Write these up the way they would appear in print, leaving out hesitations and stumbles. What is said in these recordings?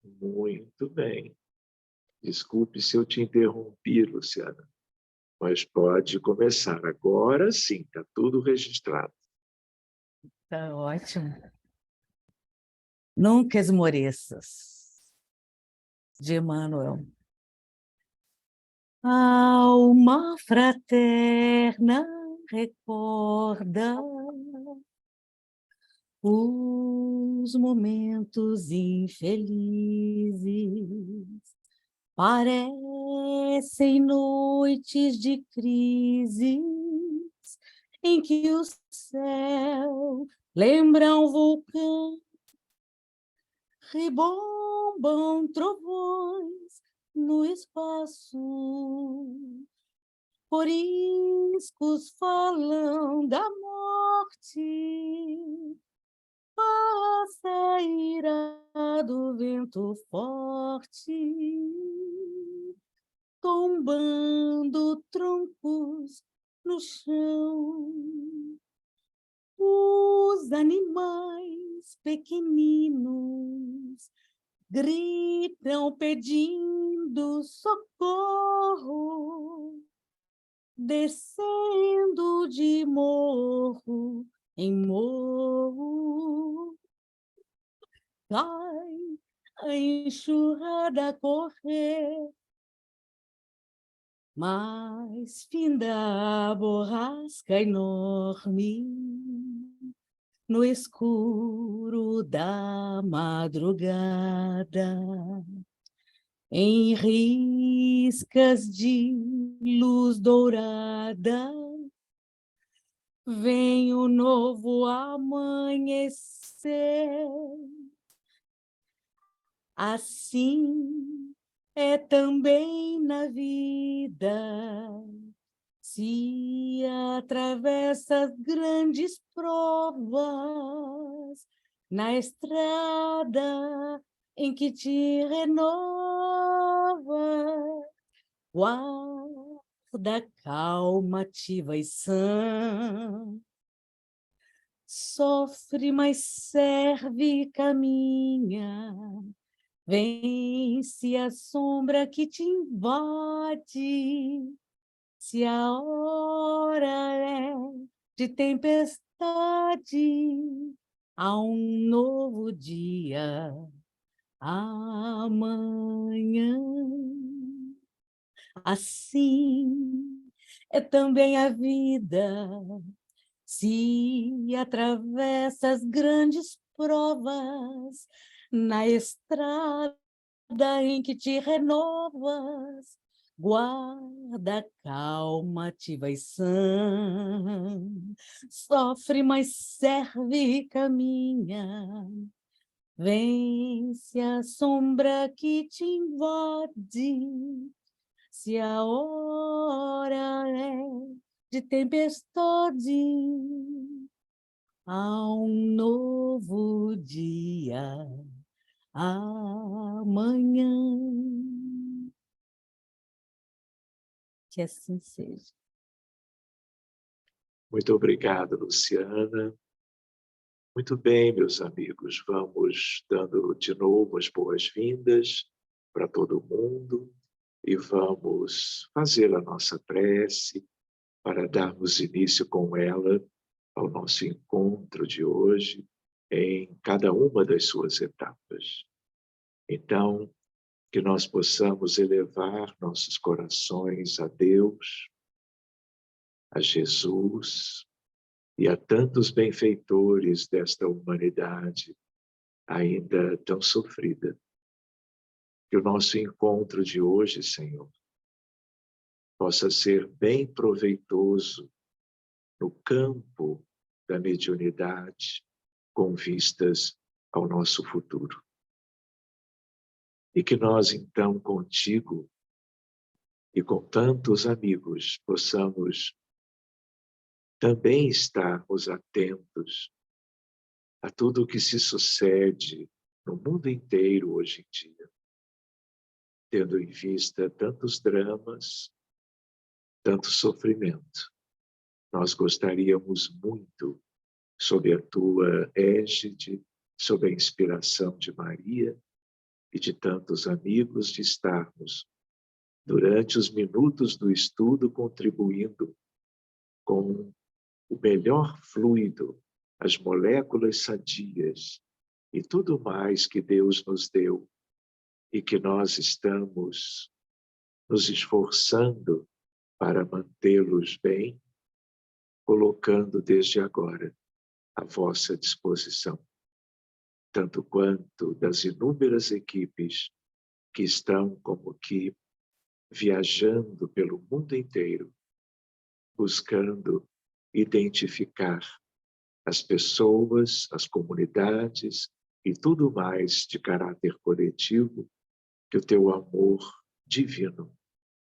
Muito bem. Desculpe se eu te interrompi, Luciana, mas pode começar. Agora sim, está tudo registrado. Tá ótimo. Nunca esmoreças, de Emmanuel. Alma fraterna recorda os momentos infelizes. Parecem noites de crises em que o céu lembra um vulcão, rebombam trovões no espaço, coriscos falam da morte, passa a ira do vento forte, tombando troncos no chão. Os animais pequeninos gritam pedindo socorro, descendo de morro em morro. Cai a enxurrada a correr, mas finda a borrasca enorme no escuro da madrugada, em riscas de luz dourada, vem o novo amanhecer. Assim é também na vida, se atravessa grandes provas, na estrada em que te renova, guarda calma, ativa e sã. Sofre, mas serve e caminha, vence a sombra que te invade. Se a hora é de tempestade, há um novo dia amanhã. Assim é também a vida, se atravessa as grandes provas, na estrada em que te renovas, guarda calma, ativa e sã. Sofre, mas serve e caminha, vence a sombra que te invade. Se a hora é de tempestade, há um novo dia amanhã. Que assim seja. Muito obrigado, Luciana. Muito bem, meus amigos. Vamos dando de novo as boas-vindas para todo mundo e vamos fazer a nossa prece para darmos início com ela ao nosso encontro de hoje em cada uma das suas etapas. Então, que nós possamos elevar nossos corações a Deus, a Jesus e a tantos benfeitores desta humanidade ainda tão sofrida. Que o nosso encontro de hoje, Senhor, possa ser bem proveitoso no campo da mediunidade, com vistas ao nosso futuro. E que nós, então, contigo e com tantos amigos, possamos também estarmos atentos a tudo o que se sucede no mundo inteiro hoje em dia, tendo em vista tantos dramas, tanto sofrimento. Nós gostaríamos muito, sob a tua égide, sob a inspiração de Maria, e de tantos amigos de estarmos, durante os minutos do estudo, contribuindo com o melhor fluido, as moléculas sadias e tudo mais que Deus nos deu e que nós estamos nos esforçando para mantê-los bem, colocando desde agora à vossa disposição, tanto quanto das inúmeras equipes que estão como que viajando pelo mundo inteiro, buscando identificar as pessoas, as comunidades e tudo mais de caráter coletivo que o teu amor divino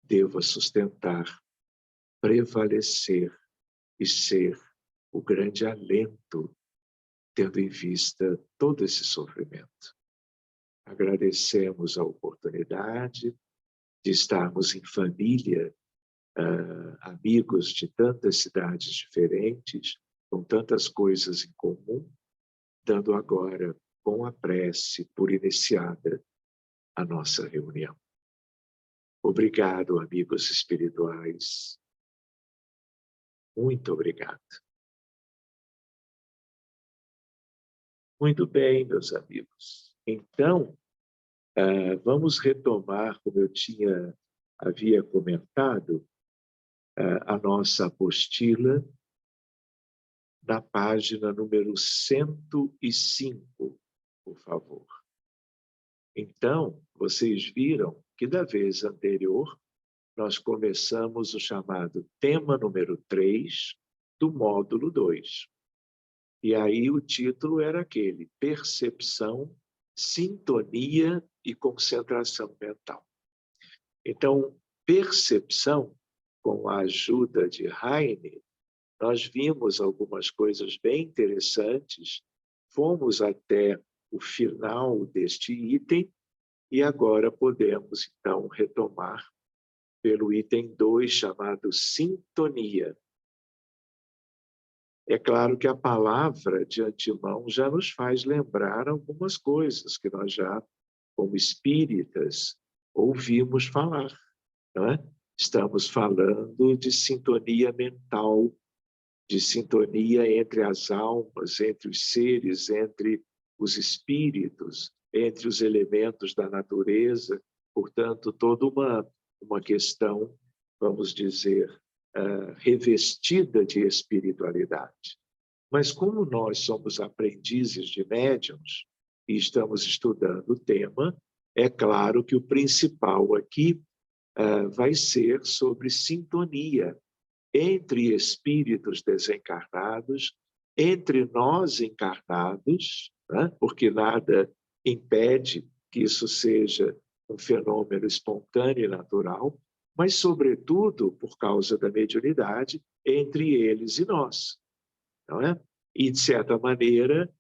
deva sustentar, prevalecer e ser o grande alento, tendo em vista todo esse sofrimento. Agradecemos a oportunidade de estarmos em família, amigos de tantas cidades diferentes, com tantas coisas em comum, dando agora, com a prece, por iniciada a nossa reunião. Obrigado, amigos espirituais. Muito obrigado. Muito bem, meus amigos. Então, vamos retomar, como eu havia comentado, a nossa apostila na página número 105, por favor. Então, vocês viram que da vez anterior nós começamos o chamado tema número 3 do módulo 2. E aí o título era aquele: Percepção, Sintonia e Concentração Mental. Então, percepção, com a ajuda de Heine, nós vimos algumas coisas bem interessantes, fomos até o final deste item e agora podemos, então, retomar pelo item 2, chamado sintonia. É claro que a palavra, de antemão, já nos faz lembrar algumas coisas que nós já, como espíritas, ouvimos falar, não é? Estamos falando de sintonia mental, de sintonia entre as almas, entre os seres, entre os espíritos, entre os elementos da natureza, portanto, toda uma questão, vamos dizer, revestida de espiritualidade. Mas como nós somos aprendizes de médiuns e estamos estudando o tema, é claro que o principal aqui vai ser sobre sintonia entre espíritos desencarnados, entre nós encarnados, né? Porque nada impede que isso seja um fenômeno espontâneo e natural, mas, sobretudo, por causa da mediunidade, entre eles e nós, não é? E, de certa maneira,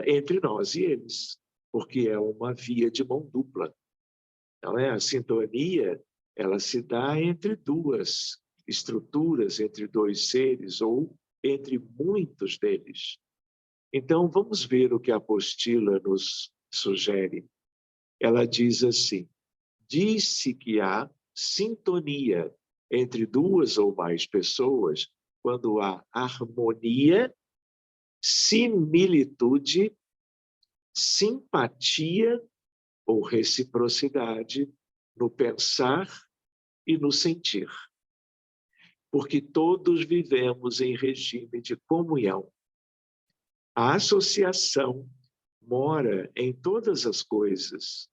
entre nós e eles, porque é uma via de mão dupla, não é? A sintonia, ela se dá entre duas estruturas, entre dois seres ou entre muitos deles. Então, vamos ver o que a apostila nos sugere. Ela diz assim: diz-se que há sintonia entre duas ou mais pessoas quando há harmonia, similitude, simpatia ou reciprocidade no pensar e no sentir. Porque todos vivemos em regime de comunhão. A associação mora em todas as coisas,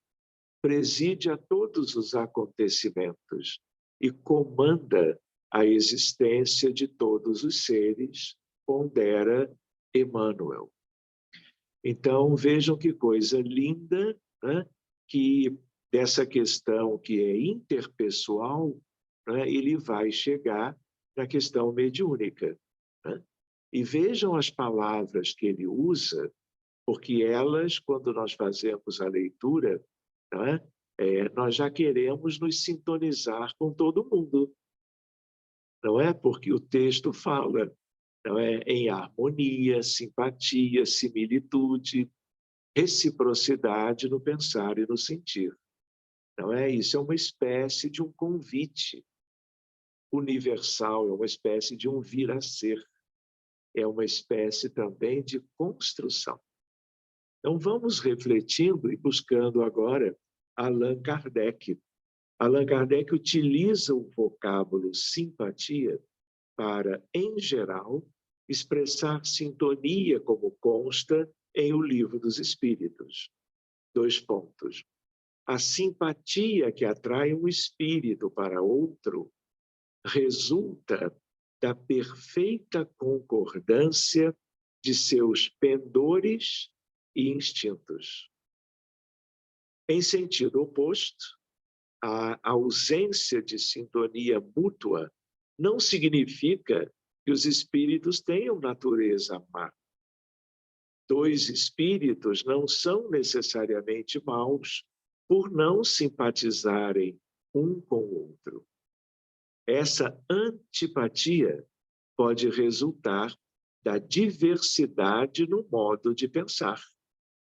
preside a todos os acontecimentos e comanda a existência de todos os seres, pondera Emmanuel. Então, vejam que coisa linda, né? Que dessa questão que é interpessoal, né? Ele vai chegar na questão mediúnica, né? E vejam as palavras que ele usa, porque elas, quando nós fazemos a leitura, né? Nós já queremos nos sintonizar com todo mundo, não é? Porque o texto fala, não é? Em harmonia, simpatia, similitude. reciprocidade no pensar e no sentir. Não é? Isso é uma espécie de um convite universal, é uma espécie de um vir a ser, é uma espécie também de construção. Então, vamos refletindo e buscando agora Allan Kardec. Allan Kardec utiliza o vocábulo simpatia para, em geral, expressar sintonia, como consta em O Livro dos Espíritos. 2 pontos. A simpatia que atrai um espírito para outro resulta da perfeita concordância de seus pendores e instintos. Em sentido oposto, a ausência de sintonia mútua não significa que os espíritos tenham natureza má. 2 espíritos não são necessariamente maus por não simpatizarem um com o outro. Essa antipatia pode resultar da diversidade no modo de pensar,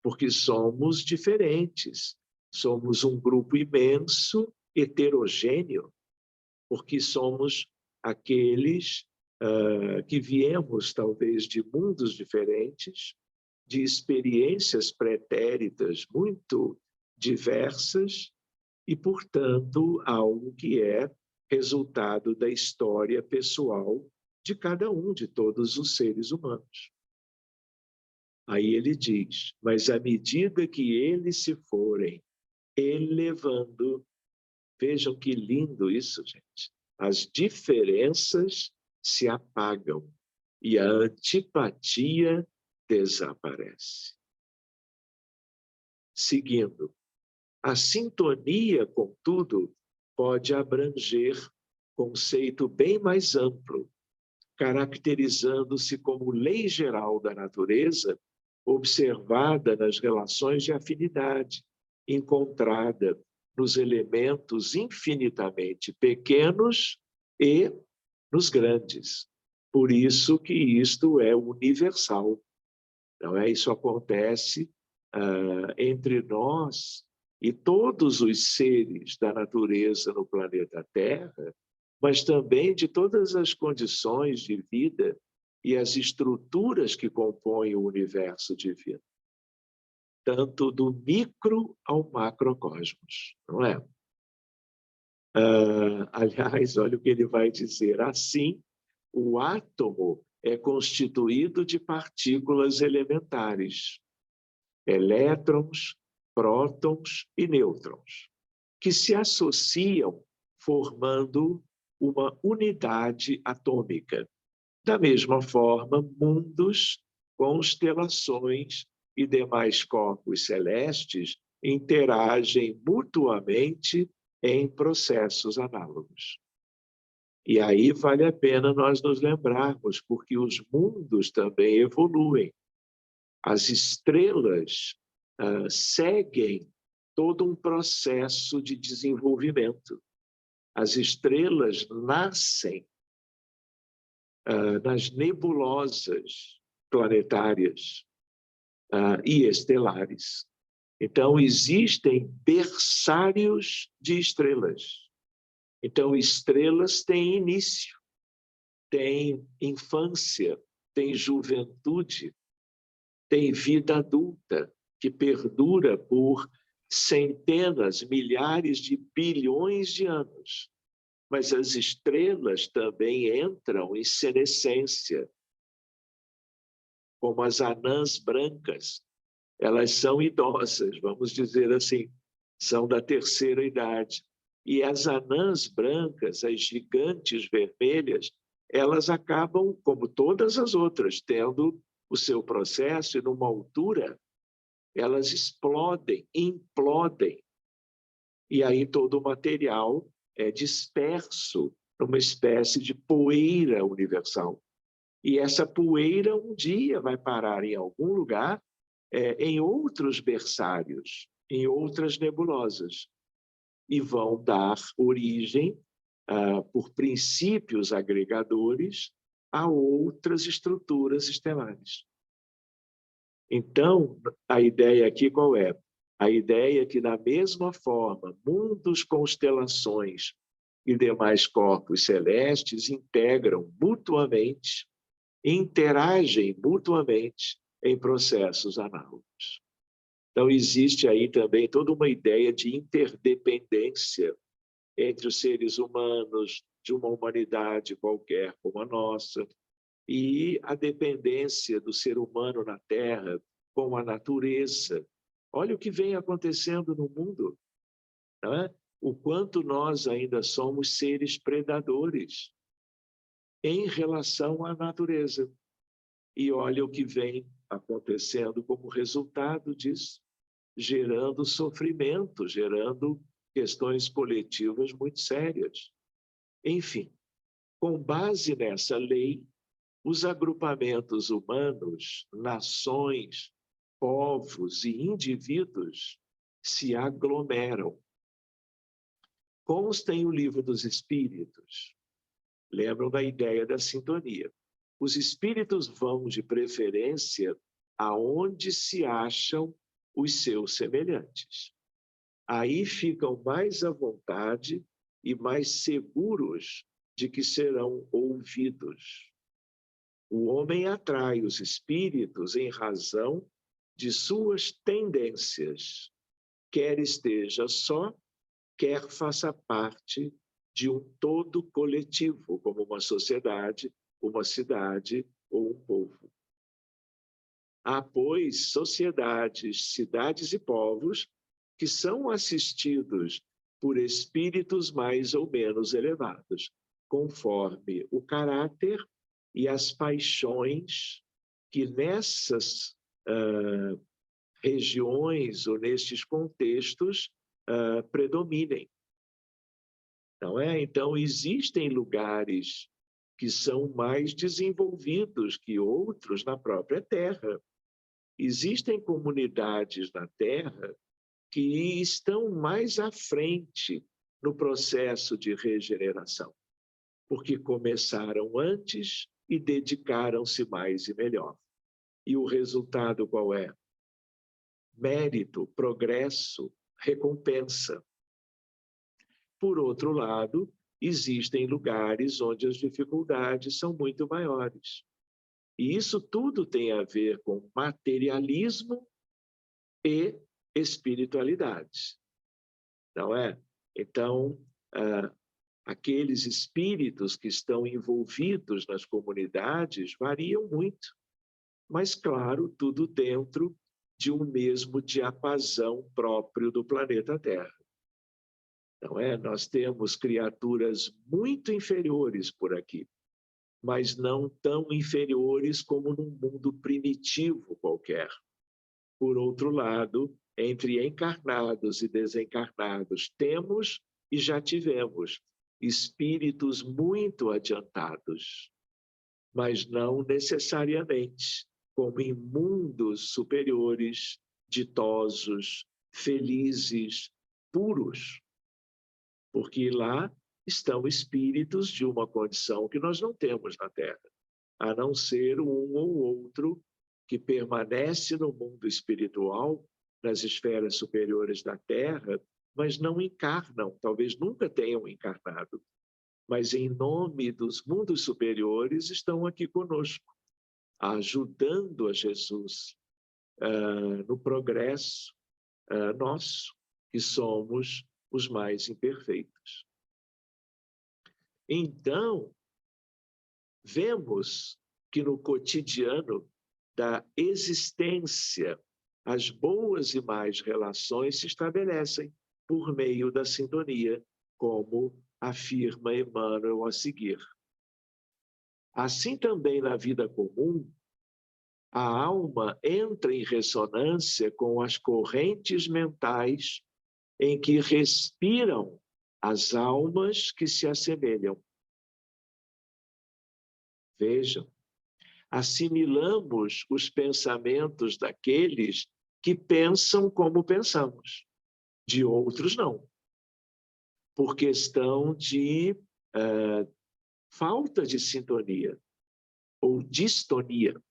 porque somos diferentes, somos um grupo imenso, heterogêneo, porque somos aqueles que viemos, talvez, de mundos diferentes, de experiências pretéritas muito diversas e, portanto, algo que é resultado da história pessoal de cada um, de todos os seres humanos. Aí ele diz, mas à medida que eles se forem elevando, vejam que lindo isso, gente, as diferenças se apagam e a antipatia desaparece. Seguindo, a sintonia, contudo, pode abranger conceito bem mais amplo, caracterizando-se como lei geral da natureza, observada nas relações de afinidade, encontrada nos elementos infinitamente pequenos e nos grandes. Por isso que isto é universal. Não é? Isso acontece entre nós e todos os seres da natureza no planeta Terra, mas também de todas as condições de vida e as estruturas que compõem o universo divino, tanto do micro ao macrocosmos, não é? Aliás, olha o que ele vai dizer. Assim, o átomo é constituído de partículas elementares, elétrons, prótons e nêutrons, que se associam formando uma unidade atômica. Da mesma forma, mundos, constelações e demais corpos celestes interagem mutuamente em processos análogos. E aí vale a pena nós nos lembrarmos, porque os mundos também evoluem. As estrelas seguem todo um processo de desenvolvimento. As estrelas nascem nas nebulosas planetárias e estelares. Então, existem berçários de estrelas. Então, estrelas têm início, têm infância, têm juventude, têm vida adulta, que perdura por centenas, milhares de bilhões de anos. Mas as estrelas também entram em senescência, como as anãs brancas. Elas são idosas, vamos dizer assim, são da terceira idade. E as anãs brancas, as gigantes vermelhas, elas acabam, como todas as outras, tendo o seu processo e, numa altura, elas explodem, implodem. E aí todo o material é disperso numa espécie de poeira universal. E essa poeira um dia vai parar em algum lugar, em outros berçários, em outras nebulosas, e vão dar origem, por princípios agregadores, a outras estruturas estelares. Então, a ideia aqui qual é? A ideia é que, da mesma forma, mundos, constelações e demais corpos celestes integram mutuamente, interagem mutuamente em processos análogos. Então, existe aí também toda uma ideia de interdependência entre os seres humanos, de uma humanidade qualquer como a nossa, e a dependência do ser humano na Terra com a natureza. Olha o que vem acontecendo no mundo, não é? O quanto nós ainda somos seres predadores em relação à natureza. E olha o que vem acontecendo como resultado disso, gerando sofrimento, gerando questões coletivas muito sérias. Enfim, com base nessa lei, os agrupamentos humanos, nações, povos e indivíduos se aglomeram. Consta em O Livro dos Espíritos. Lembram da ideia da sintonia. Os espíritos vão, de preferência, aonde se acham os seus semelhantes. Aí ficam mais à vontade e mais seguros de que serão ouvidos. O homem atrai os espíritos em razão de suas tendências, quer esteja só, quer faça parte de um todo coletivo, como uma sociedade, uma cidade ou um povo. Há, pois, sociedades, cidades e povos que são assistidos por espíritos mais ou menos elevados, conforme o caráter e as paixões que nessas regiões ou nestes contextos predominem. Não é? Então, existem lugares que são mais desenvolvidos que outros na própria Terra. Existem comunidades na Terra que estão mais à frente no processo de regeneração, porque começaram antes e dedicaram-se mais e melhor. E o resultado qual é? Mérito, progresso, recompensa. Por outro lado, existem lugares onde as dificuldades são muito maiores. E isso tudo tem a ver com materialismo e espiritualidade, não é? Então, aqueles espíritos que estão envolvidos nas comunidades variam muito, mas, claro, tudo dentro de um mesmo diapasão próprio do planeta Terra. Não é? Nós temos criaturas muito inferiores por aqui, mas não tão inferiores como num mundo primitivo qualquer. Por outro lado, entre encarnados e desencarnados, temos e já tivemos espíritos muito adiantados, mas não necessariamente como em mundos superiores, ditosos, felizes, puros, porque lá estão espíritos de uma condição que nós não temos na Terra, a não ser um ou outro que permanece no mundo espiritual, nas esferas superiores da Terra, mas não encarnam, talvez nunca tenham encarnado, mas em nome dos mundos superiores estão aqui conosco, ajudando a Jesus no progresso nosso, que somos os mais imperfeitos. Então, vemos que no cotidiano da existência, as boas e más relações se estabelecem por meio da sintonia, como afirma Emmanuel a seguir. Assim também na vida comum, a alma entra em ressonância com as correntes mentais em que respiram as almas que se assemelham. Vejam, assimilamos os pensamentos daqueles que pensam como pensamos, de outros não, por questão de falta de sintonia ou distonia.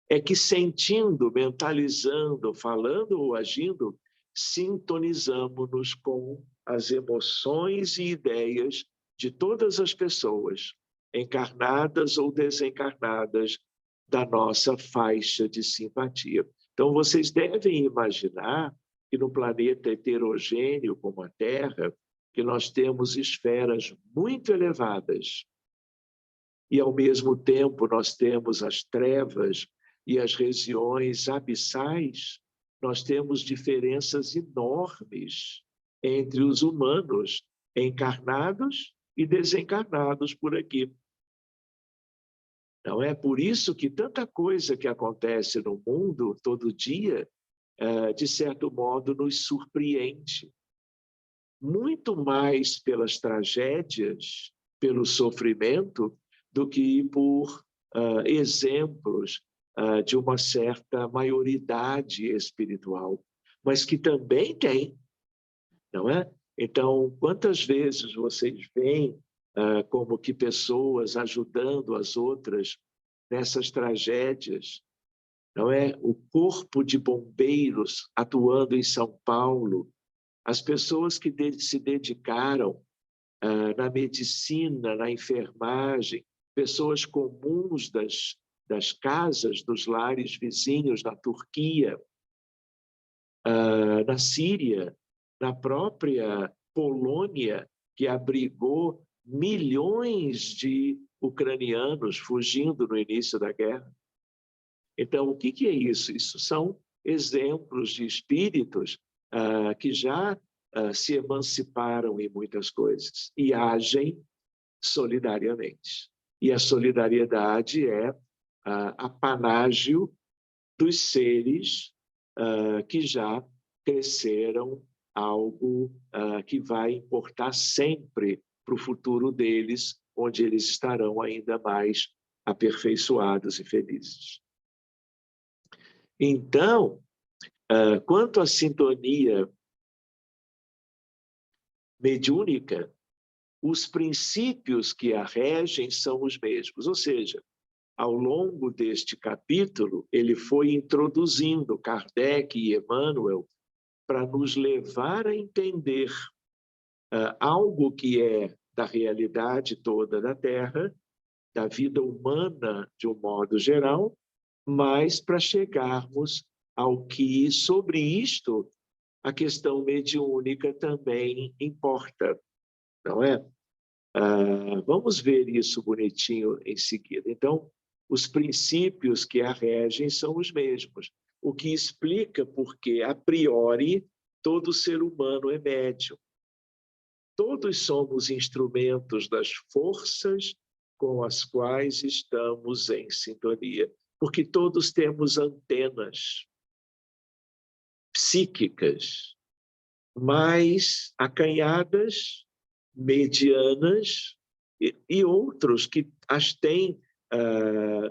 é que sentindo, mentalizando, falando ou agindo, sintonizamos-nos com as emoções e ideias de todas as pessoas, encarnadas ou desencarnadas, da nossa faixa de simpatia. Então, vocês devem imaginar que no planeta heterogêneo como a Terra, que nós temos esferas muito elevadas e, ao mesmo tempo, nós temos as trevas e as regiões abissais, nós temos diferenças enormes entre os humanos encarnados e desencarnados por aqui. Não é por isso que tanta coisa que acontece no mundo todo dia, de certo modo, nos surpreende. Muito mais pelas tragédias, pelo sofrimento, do que por exemplos de uma certa maioridade espiritual, mas que também tem, não é? Então, quantas vezes vocês veem como que pessoas ajudando as outras nessas tragédias, não é? O corpo de bombeiros atuando em São Paulo, as pessoas que se dedicaram na medicina, na enfermagem, pessoas comuns das casas, dos lares vizinhos na Turquia, na Síria, na própria Polônia, que abrigou milhões de ucranianos fugindo no início da guerra. Então, o que é isso? Isso são exemplos de espíritos que já se emanciparam em muitas coisas e agem solidariamente. E a solidariedade é apanágio dos seres que já cresceram, algo que vai importar sempre para o futuro deles, onde eles estarão ainda mais aperfeiçoados e felizes. Então, quanto à sintonia mediúnica, os princípios que a regem são os mesmos, ou seja, ao longo deste capítulo, ele foi introduzindo Kardec e Emmanuel para nos levar a entender algo que é da realidade toda da Terra, da vida humana de um modo geral, mas para chegarmos ao que, sobre isto, a questão mediúnica também importa, não é? Vamos ver isso bonitinho em seguida. Então, os princípios que a regem são os mesmos, o que explica porque, a priori, todo ser humano é médium. Todos somos instrumentos das forças com as quais estamos em sintonia, porque todos temos antenas psíquicas mais acanhadas, medianas e outros que as têm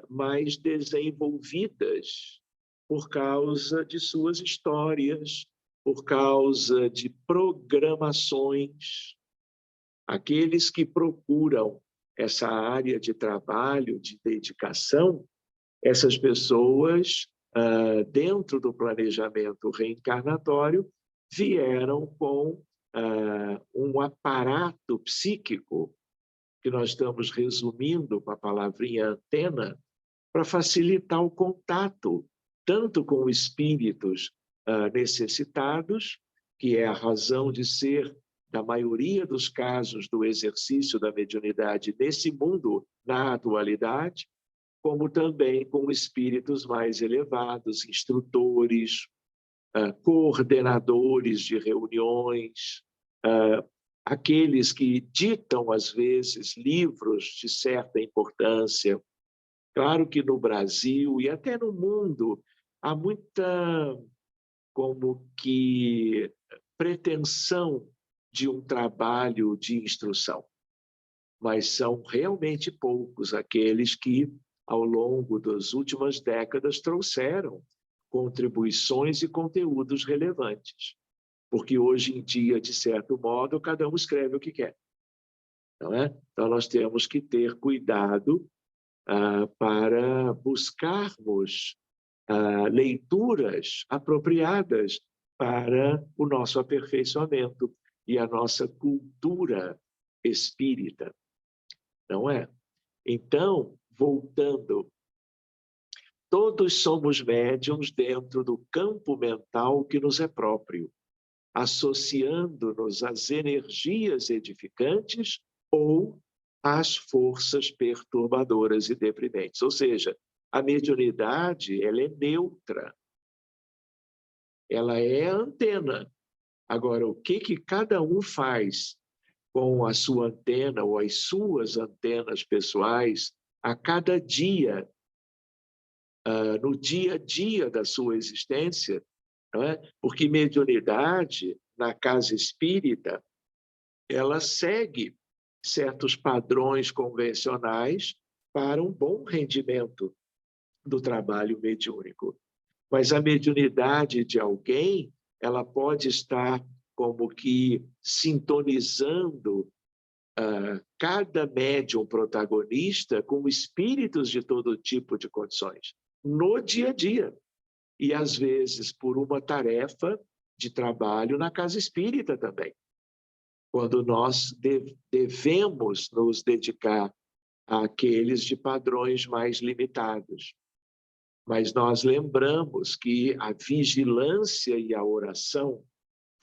mais desenvolvidas por causa de suas histórias, por causa de programações. Aqueles que procuram essa área de trabalho, de dedicação, essas pessoas, dentro do planejamento reencarnatório, vieram com um aparato psíquico, que nós estamos resumindo com a palavrinha antena, para facilitar o contato, tanto com espíritos necessitados, que é a razão de ser da maioria dos casos do exercício da mediunidade nesse mundo, na atualidade, como também com espíritos mais elevados, instrutores, coordenadores de reuniões, aqueles que ditam, às vezes, livros de certa importância. Claro que no Brasil e até no mundo há muita, como que, pretensão de um trabalho de instrução, mas são realmente poucos aqueles que, ao longo das últimas décadas, trouxeram contribuições e conteúdos relevantes. Porque hoje em dia, de certo modo, cada um escreve o que quer, não é? Então, nós temos que ter cuidado para buscarmos leituras apropriadas para o nosso aperfeiçoamento e a nossa cultura espírita, não é? Então, voltando, todos somos médiums dentro do campo mental que nos é próprio, associando-nos às energias edificantes ou às forças perturbadoras e deprimentes. Ou seja, a mediunidade, ela é neutra, ela é antena. Agora, o que cada um faz com a sua antena ou as suas antenas pessoais a cada dia, no dia a dia da sua existência, não é? Porque mediunidade, na casa espírita, ela segue certos padrões convencionais para um bom rendimento do trabalho mediúnico. Mas a mediunidade de alguém, ela pode estar como que sintonizando cada médium protagonista com espíritos de todo tipo de condições, no dia a dia. E, às vezes, por uma tarefa de trabalho na casa espírita também. Quando nós devemos nos dedicar àqueles de padrões mais limitados. Mas nós lembramos que a vigilância e a oração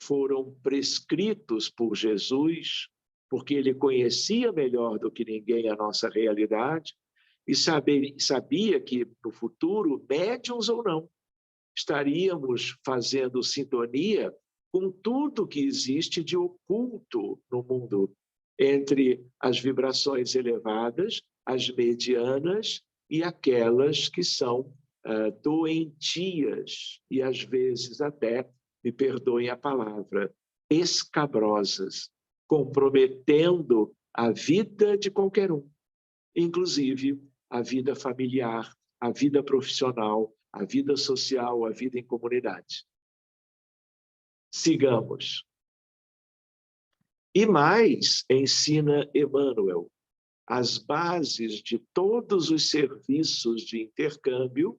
foram prescritos por Jesus, porque ele conhecia melhor do que ninguém a nossa realidade e sabia que, no futuro, médiuns ou não, estaríamos fazendo sintonia com tudo que existe de oculto no mundo, entre as vibrações elevadas, as medianas e aquelas que são doentias e, às vezes, até, me perdoem a palavra, escabrosas, comprometendo a vida de qualquer um, inclusive a vida familiar, a vida profissional, a vida social, a vida em comunidade. Sigamos. E mais, ensina Emmanuel, as bases de todos os serviços de intercâmbio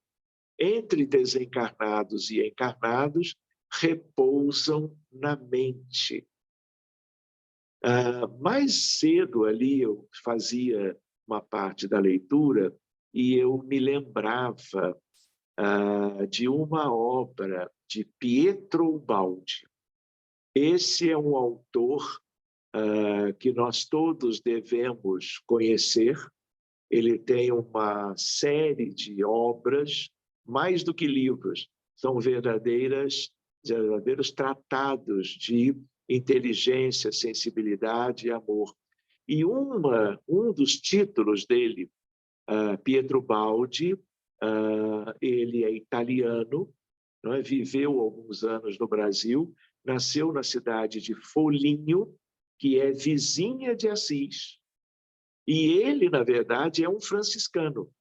entre desencarnados e encarnados repousam na mente. Mais cedo ali eu fazia uma parte da leitura e eu me lembrava de uma obra de Pietro Ubaldi. Esse é um autor que nós todos devemos conhecer. Ele tem uma série de obras, mais do que livros, são verdadeiros tratados de inteligência, sensibilidade e amor. E um dos títulos dele, Pietro Ubaldi, ele é italiano, não é? Viveu alguns anos no Brasil, nasceu na cidade de Foligno, que é vizinha de Assis. E ele, na verdade, é um franciscano,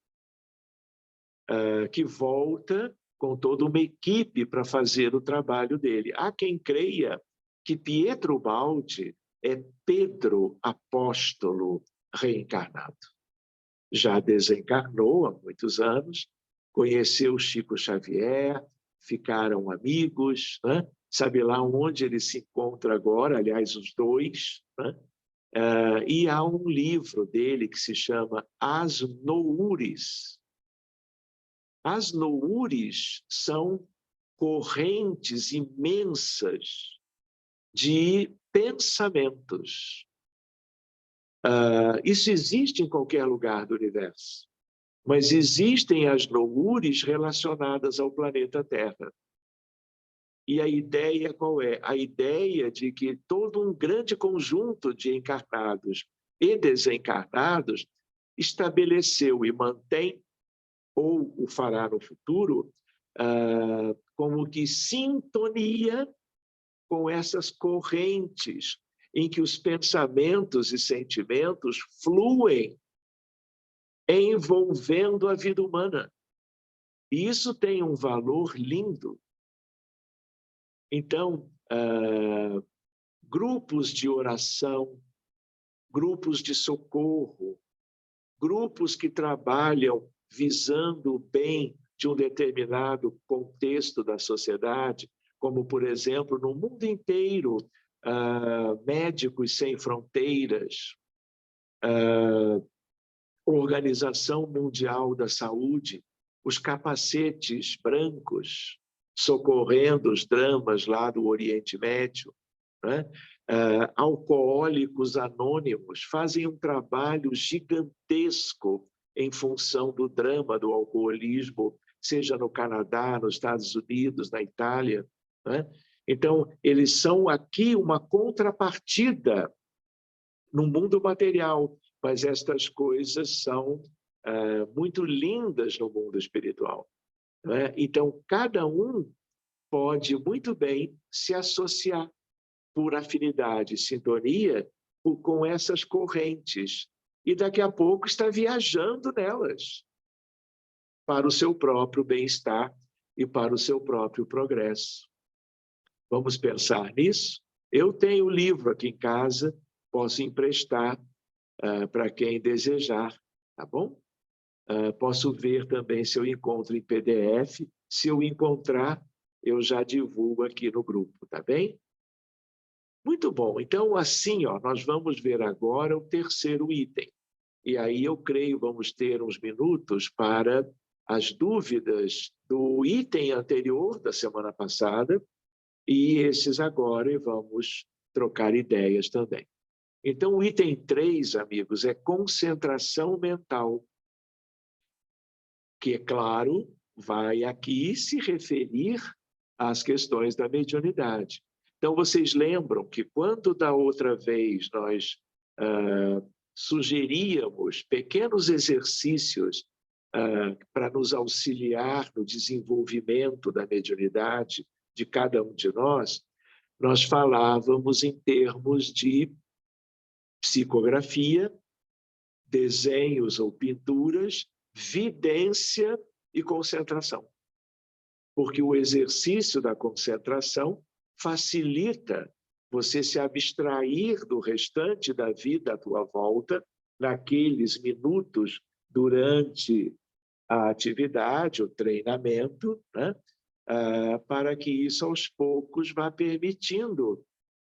que volta com toda uma equipe para fazer o trabalho dele. Há quem creia que Pietro Ubaldi é Pedro apóstolo reencarnado. Já desencarnou há muitos anos, conheceu Chico Xavier, ficaram amigos, né? Sabe lá onde ele se encontra agora, aliás, os dois, né? E há um livro dele que se chama As Noures. As noures são correntes imensas de pensamentos. Isso existe em qualquer lugar do universo, mas existem as noures relacionadas ao planeta Terra. E a ideia qual é? A ideia de que todo um grande conjunto de encarnados e desencarnados estabeleceu e mantém, ou o fará no futuro, como que sintonia com essas correntes em que os pensamentos e sentimentos fluem, envolvendo a vida humana. E isso tem um valor lindo. Então, grupos de oração, grupos de socorro, grupos que trabalham visando o bem de um determinado contexto da sociedade, como, por exemplo, no mundo inteiro, Médicos Sem Fronteiras, Organização Mundial da Saúde, os capacetes brancos socorrendo os dramas lá do Oriente Médio, né? Alcoólicos Anônimos fazem um trabalho gigantesco em função do drama do alcoolismo, seja no Canadá, nos Estados Unidos, na Itália, né? Então, eles são aqui uma contrapartida no mundo material, mas estas coisas são muito lindas no mundo espiritual, né? Então, cada um pode muito bem se associar por afinidade e sintonia com essas correntes, e daqui a pouco está viajando nelas para o seu próprio bem-estar e para o seu próprio progresso. Vamos pensar nisso? Eu tenho o livro aqui em casa, posso emprestar para quem desejar, tá bom? Posso ver também se eu encontro em PDF. Se eu encontrar, eu já divulgo aqui no grupo, tá bem? Muito bom. Então, assim, ó, nós vamos ver agora o terceiro item. E aí eu creio vamos ter uns minutos para as dúvidas do item anterior da semana passada e esses agora, e vamos trocar ideias também. Então, o item 3, amigos, é concentração mental, que, é claro, vai aqui se referir às questões da mediunidade. Então, vocês lembram que quando da outra vez nós sugeríamos pequenos exercícios para nos auxiliar no desenvolvimento da mediunidade de cada um de nós, nós falávamos em termos de psicografia, desenhos ou pinturas, vidência e concentração. Porque o exercício da concentração facilita você se abstrair do restante da vida à tua volta, naqueles minutos durante a atividade, o treinamento, né? Para que isso, aos poucos, vá permitindo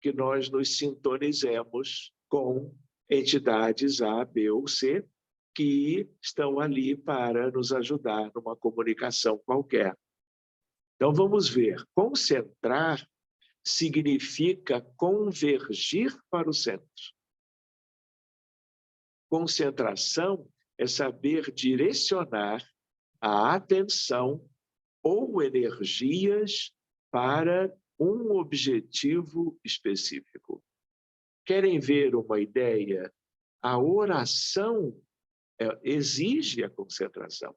que nós nos sintonizemos com entidades A, B ou C, que estão ali para nos ajudar numa comunicação qualquer. Então, vamos ver. Concentrar significa convergir para o centro. Concentração é saber direcionar a atenção ou energias para um objetivo específico. Querem ver uma ideia? A oração exige a concentração.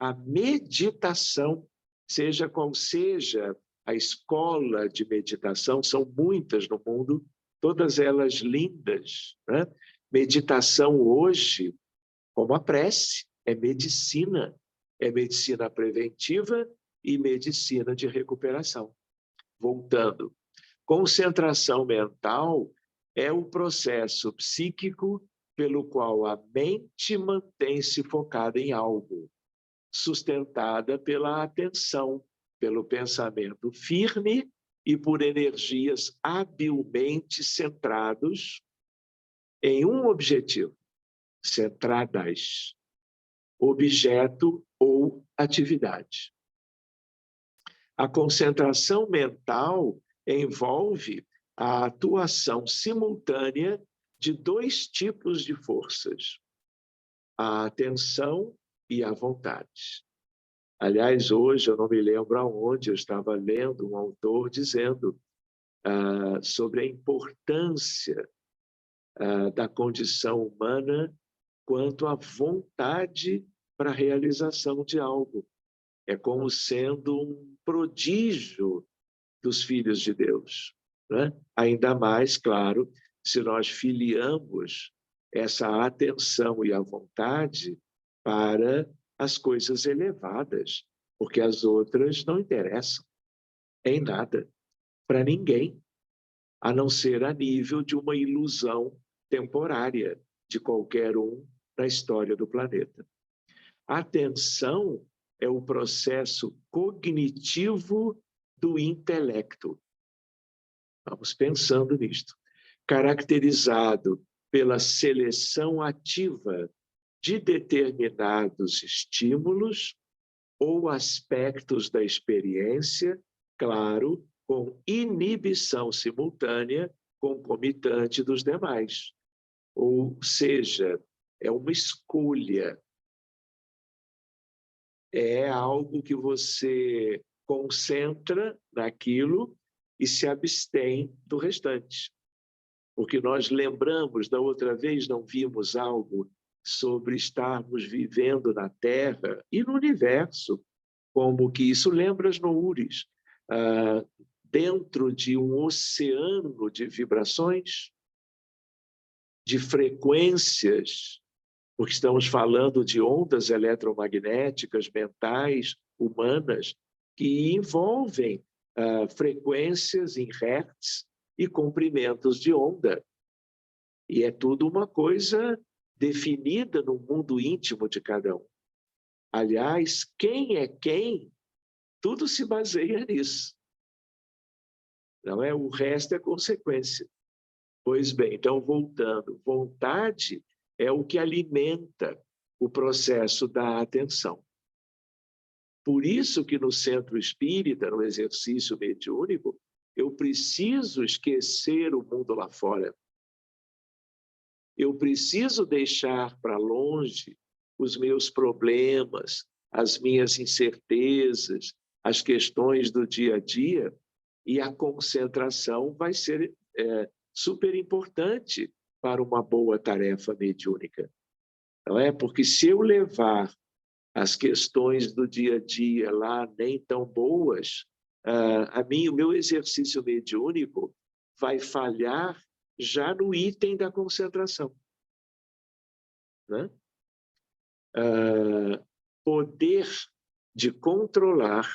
A meditação, seja qual seja a escola de meditação, são muitas no mundo, todas elas lindas, né? Meditação hoje, como a prece, é medicina preventiva e medicina de recuperação. Voltando, concentração mental é o processo psíquico pelo qual a mente mantém-se focada em algo, sustentada pela atenção, pelo pensamento firme e por energias habilmente centrados em um objetivo, centradas, objeto ou atividade. A concentração mental envolve a atuação simultânea de dois tipos de forças, a atenção e a vontade. Aliás, hoje, eu não me lembro aonde, eu estava lendo um autor dizendo sobre a importância da condição humana quanto à vontade para a realização de algo. É como sendo um prodígio dos filhos de Deus, né? Ainda mais, claro, se nós filiamos essa atenção e a vontade para as coisas elevadas, porque as outras não interessam em nada para ninguém, a não ser a nível de uma ilusão temporária de qualquer um na história do planeta. A atenção é o processo cognitivo do intelecto. Vamos pensando nisto. Caracterizado pela seleção ativa de determinados estímulos ou aspectos da experiência, claro, com inibição simultânea concomitante dos demais. Ou seja, é uma escolha. É algo que você concentra naquilo e se abstém do restante. Porque nós lembramos, da outra vez não vimos algo sobre estarmos vivendo na Terra e no universo, como que isso lembra as Noures, dentro de um oceano de vibrações, de frequências, porque estamos falando de ondas eletromagnéticas, mentais, humanas, que envolvem frequências em hertz e comprimentos de onda. E é tudo uma coisa definida no mundo íntimo de cada um. Aliás, quem é quem, tudo se baseia nisso. Não é? O resto é consequência. Pois bem, então, voltando, vontade é o que alimenta o processo da atenção. Por isso que no centro espírita, no exercício mediúnico, eu preciso esquecer o mundo lá fora. Eu preciso deixar para longe os meus problemas, as minhas incertezas, as questões do dia a dia, e a concentração vai ser super importante para uma boa tarefa mediúnica. Não é? Porque se eu levar as questões do dia a dia lá nem tão boas, o meu exercício mediúnico vai falhar já no item da concentração. Né? Poder de controlar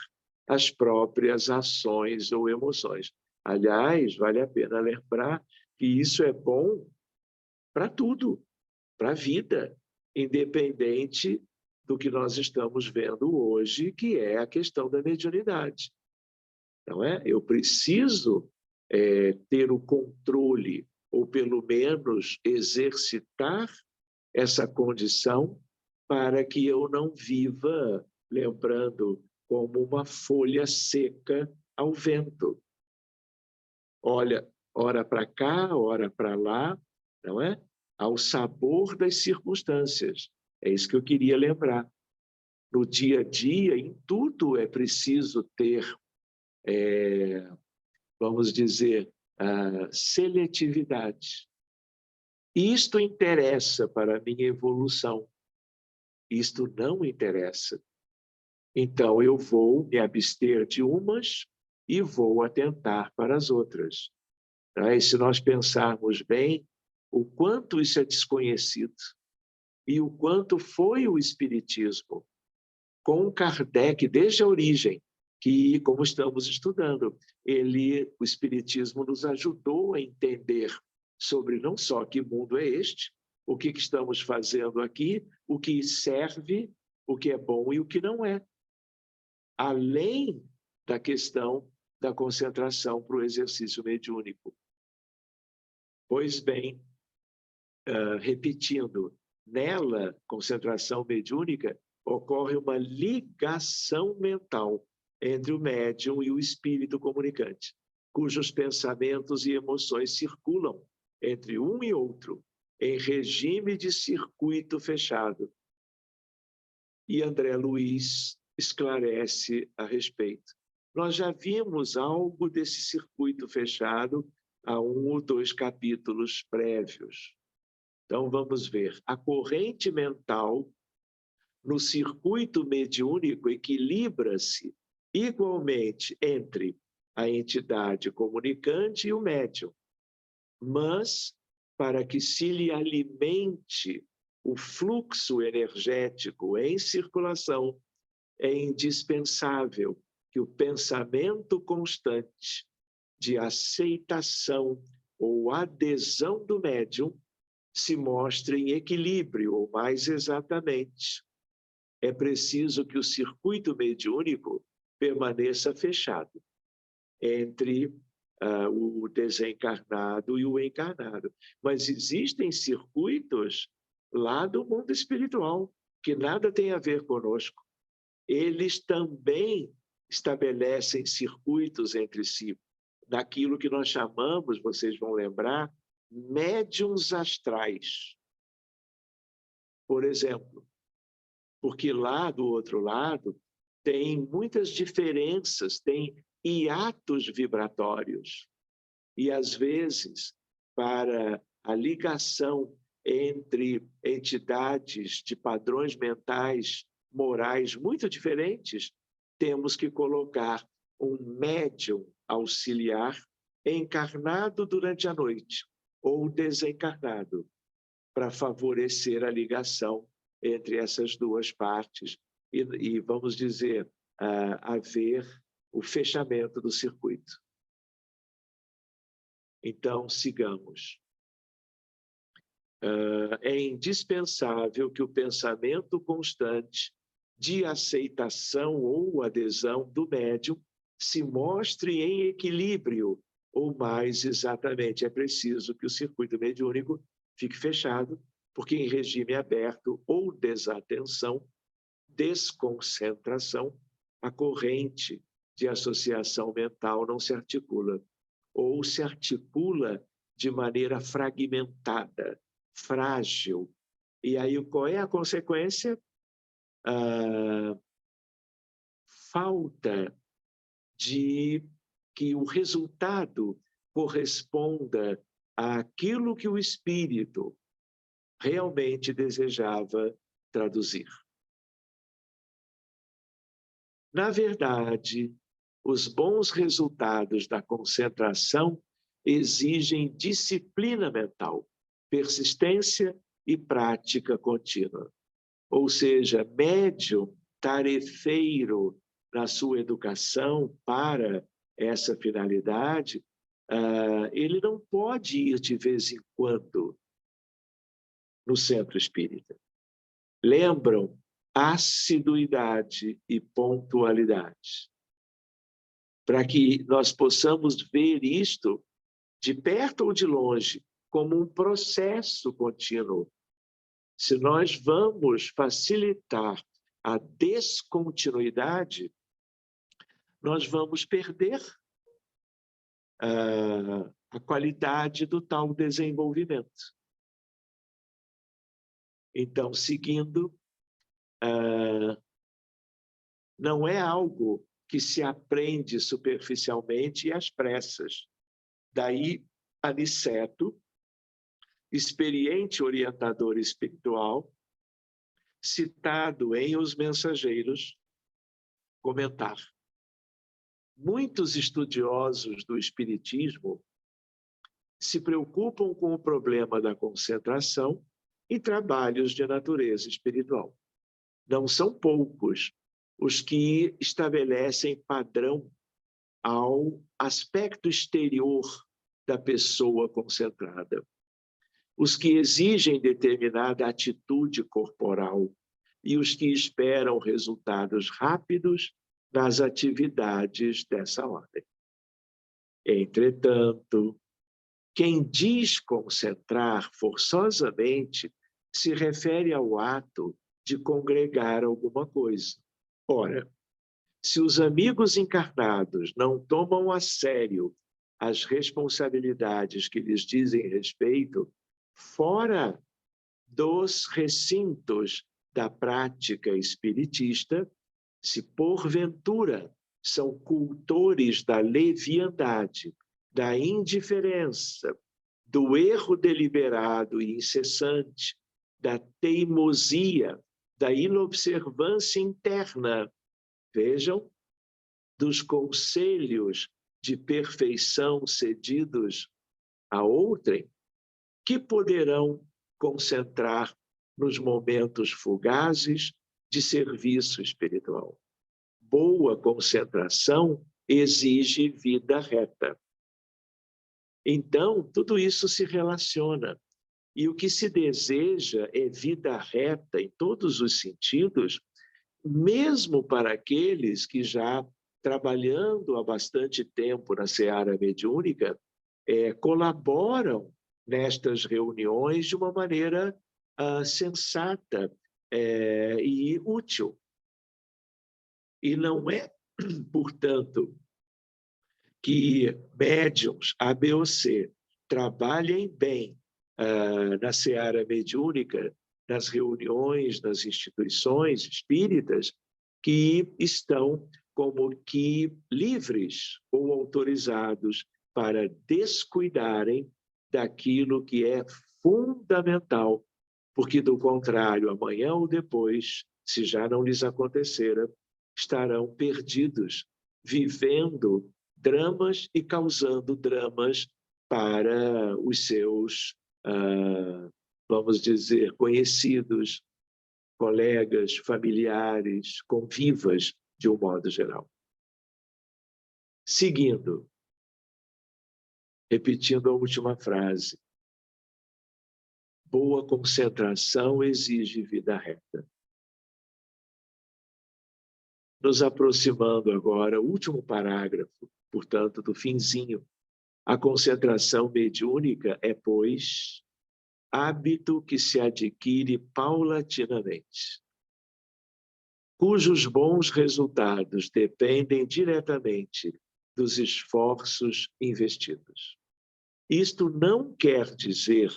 as próprias ações ou emoções. Aliás, vale a pena lembrar que isso é bom para tudo, para a vida, independente do que nós estamos vendo hoje, que é a questão da mediunidade. Não é? Eu preciso ter o controle, ou pelo menos exercitar essa condição para que eu não viva, lembrando, como uma folha seca ao vento. Olha, ora para cá, ora para lá, não é? Ao sabor das circunstâncias. É isso que eu queria lembrar. No dia a dia, em tudo é preciso ter, vamos dizer, seletividade. Isto interessa para a minha evolução. Isto não interessa. Então, eu vou me abster de umas e vou atentar para as outras. E se nós pensarmos bem, o quanto isso é desconhecido e o quanto foi o Espiritismo com Kardec desde a origem, que, como estamos estudando, o Espiritismo nos ajudou a entender sobre não só que mundo é este, o que estamos fazendo aqui, o que serve, o que é bom e o que não é. Além da questão da concentração para o exercício mediúnico. Pois bem, repetindo, nela, concentração mediúnica, ocorre uma ligação mental entre o médium e o espírito comunicante, cujos pensamentos e emoções circulam entre um e outro, em regime de circuito fechado. E André Luiz esclarece a respeito. Nós já vimos algo desse circuito fechado há 1 ou 2 capítulos prévios. Então, vamos ver. A corrente mental no circuito mediúnico equilibra-se igualmente entre a entidade comunicante e o médium. Mas, para que se lhe alimente o fluxo energético em circulação, é indispensável que o pensamento constante de aceitação ou adesão do médium se mostre em equilíbrio, ou mais exatamente, é preciso que o circuito mediúnico permaneça fechado entre o desencarnado e o encarnado. Mas existem circuitos lá do mundo espiritual, que nada tem a ver conosco. Eles também estabelecem circuitos entre si, naquilo que nós chamamos, vocês vão lembrar, médiuns astrais. Por exemplo, porque lá do outro lado tem muitas diferenças, tem hiatos vibratórios. E, às vezes, para a ligação entre entidades de padrões mentais, morais muito diferentes, temos que colocar um médium auxiliar encarnado durante a noite ou desencarnado, para favorecer a ligação entre essas duas partes e vamos dizer, haver o fechamento do circuito. Então, sigamos. É indispensável que o pensamento constante de aceitação ou adesão do médium se mostre em equilíbrio, ou mais exatamente, é preciso que o circuito mediúnico fique fechado, porque em regime aberto ou desatenção, desconcentração, a corrente de associação mental não se articula, ou se articula de maneira fragmentada, frágil. E aí, qual é a consequência? Falta de que o resultado corresponda àquilo que o espírito realmente desejava traduzir. Na verdade, os bons resultados da concentração exigem disciplina mental, persistência e prática contínua. Ou seja, médium tarefeiro na sua educação para essa finalidade, ele não pode ir de vez em quando no centro espírita. Lembram? Assiduidade e pontualidade. Para que nós possamos ver isto de perto ou de longe, como um processo contínuo. Se nós vamos facilitar a descontinuidade, nós vamos perder a qualidade do tal desenvolvimento. Então, seguindo, não é algo que se aprende superficialmente e às pressas. Daí, Aniceto, experiente orientador espiritual, citado em Os Mensageiros, comentar: muitos estudiosos do espiritismo se preocupam com o problema da concentração em trabalhos de natureza espiritual. Não são poucos os que estabelecem padrão ao aspecto exterior da pessoa concentrada, os que exigem determinada atitude corporal e os que esperam resultados rápidos nas atividades dessa ordem. Entretanto, quem diz concentrar forçosamente se refere ao ato de congregar alguma coisa. Ora, se os amigos encarnados não tomam a sério as responsabilidades que lhes dizem respeito, fora dos recintos da prática espiritista, se porventura são cultores da leviandade, da indiferença, do erro deliberado e incessante, da teimosia, da inobservância interna, vejam, dos conselhos de perfeição cedidos a outrem, que poderão concentrar nos momentos fugazes de serviço espiritual. Boa concentração exige vida reta. Então, tudo isso se relaciona. E o que se deseja é vida reta em todos os sentidos, mesmo para aqueles que já trabalhando há bastante tempo na seara mediúnica, colaboram nestas reuniões de uma maneira sensata e útil. E não é, portanto, que médiuns A, B ou C trabalhem bem na seara mediúnica, nas reuniões, nas instituições espíritas, que estão como que livres ou autorizados para descuidarem daquilo que é fundamental, porque, do contrário, amanhã ou depois, se já não lhes acontecera, estarão perdidos, vivendo dramas e causando dramas para os seus, vamos dizer, conhecidos, colegas, familiares, convivas, de um modo geral. Seguindo, repetindo a última frase, boa concentração exige vida reta. Nos aproximando agora, último parágrafo, portanto, do finzinho. A concentração mediúnica é, pois, hábito que se adquire paulatinamente, cujos bons resultados dependem diretamente dos esforços investidos. Isto não quer dizer,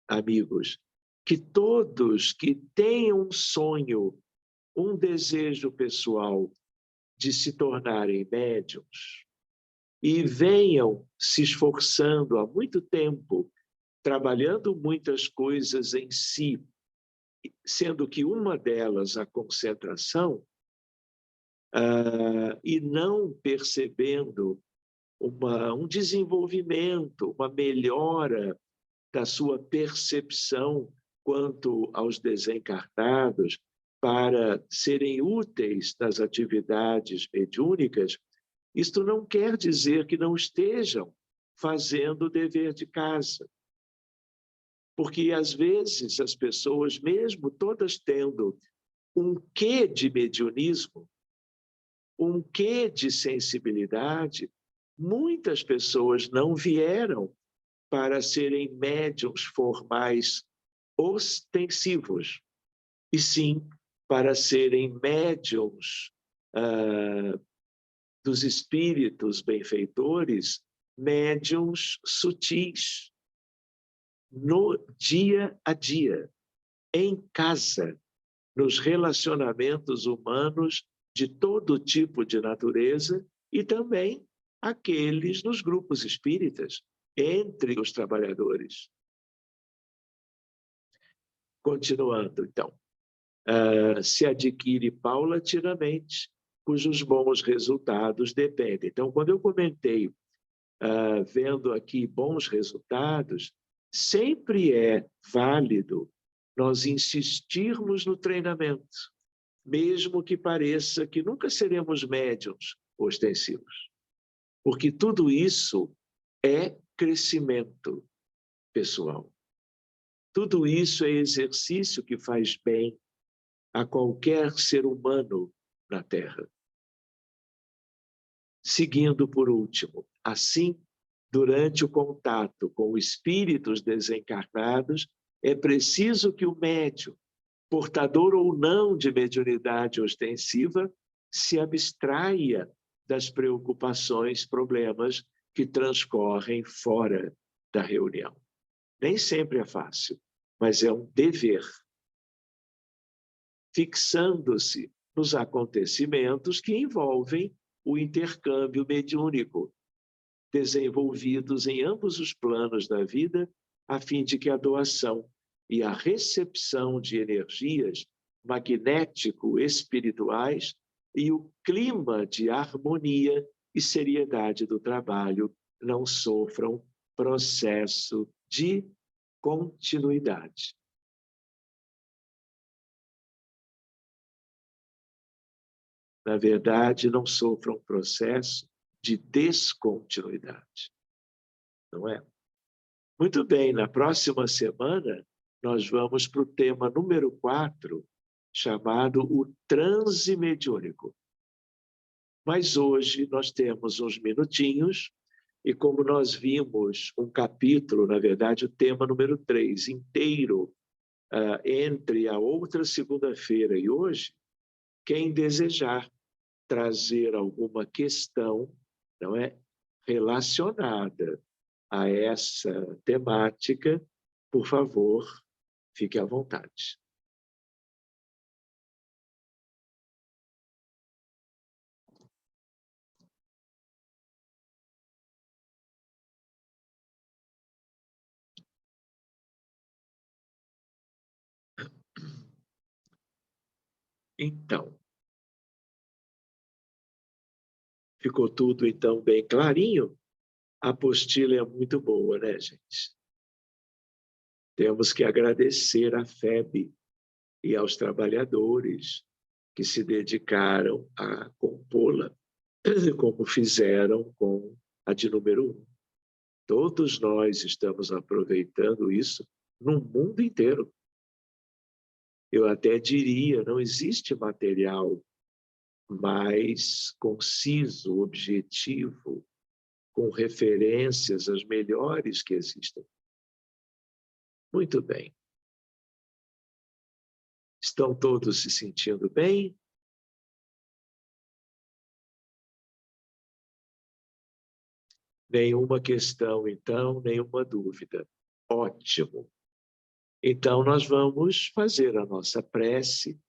amigos, que todos que tenham um sonho, um desejo pessoal de se tornarem médiuns e venham se esforçando há muito tempo, trabalhando muitas coisas em si, sendo que uma delas a concentração, e não percebendo um desenvolvimento, uma melhora da sua percepção quanto aos desencarnados para serem úteis nas atividades mediúnicas, isto não quer dizer que não estejam fazendo o dever de casa. Porque, às vezes, as pessoas, mesmo todas tendo um quê de mediunismo, um quê de sensibilidade, muitas pessoas não vieram para serem médiuns formais ostensivos, e sim para serem médiuns dos espíritos benfeitores, médiuns sutis, no dia a dia, em casa, nos relacionamentos humanos de todo tipo de natureza e também aqueles nos grupos espíritas, entre os trabalhadores. Continuando, então, se adquire paulatinamente, cujos bons resultados dependem. Então, quando eu comentei, vendo aqui bons resultados, sempre é válido nós insistirmos no treinamento, mesmo que pareça que nunca seremos médiuns ostensivos. Porque tudo isso é crescimento pessoal. Tudo isso é exercício que faz bem a qualquer ser humano na Terra. Seguindo por último, assim, durante o contato com espíritos desencarnados, é preciso que o médium, portador ou não de mediunidade ostensiva, se abstraia das preocupações, problemas que transcorrem fora da reunião. Nem sempre é fácil, mas é um dever. Fixando-se nos acontecimentos que envolvem o intercâmbio mediúnico, desenvolvidos em ambos os planos da vida, a fim de que a doação e a recepção de energias magnético-espirituais e o clima de harmonia e seriedade do trabalho não sofram processo de continuidade. Na verdade, não sofram processo de descontinuidade. Não é? Muito bem, na próxima semana, nós vamos para o tema número 4, chamado o transe mediúnico. Mas hoje nós temos uns minutinhos, e como nós vimos um capítulo, na verdade, o tema número 3, inteiro, entre a outra segunda-feira e hoje, quem desejar trazer alguma questão, não é, relacionada a essa temática, por favor, fique à vontade. Então, ficou tudo, então, bem clarinho? A apostila é muito boa, né, gente? Temos que agradecer à FEB e aos trabalhadores que se dedicaram a compô-la, como fizeram com a de número 1. Todos nós estamos aproveitando isso no mundo inteiro. Eu até diria, não existe material mais conciso, objetivo, com referências as melhores que existem. Muito bem. Estão todos se sentindo bem? Nenhuma questão, então, nenhuma dúvida. Ótimo. Então, nós vamos fazer a nossa prece,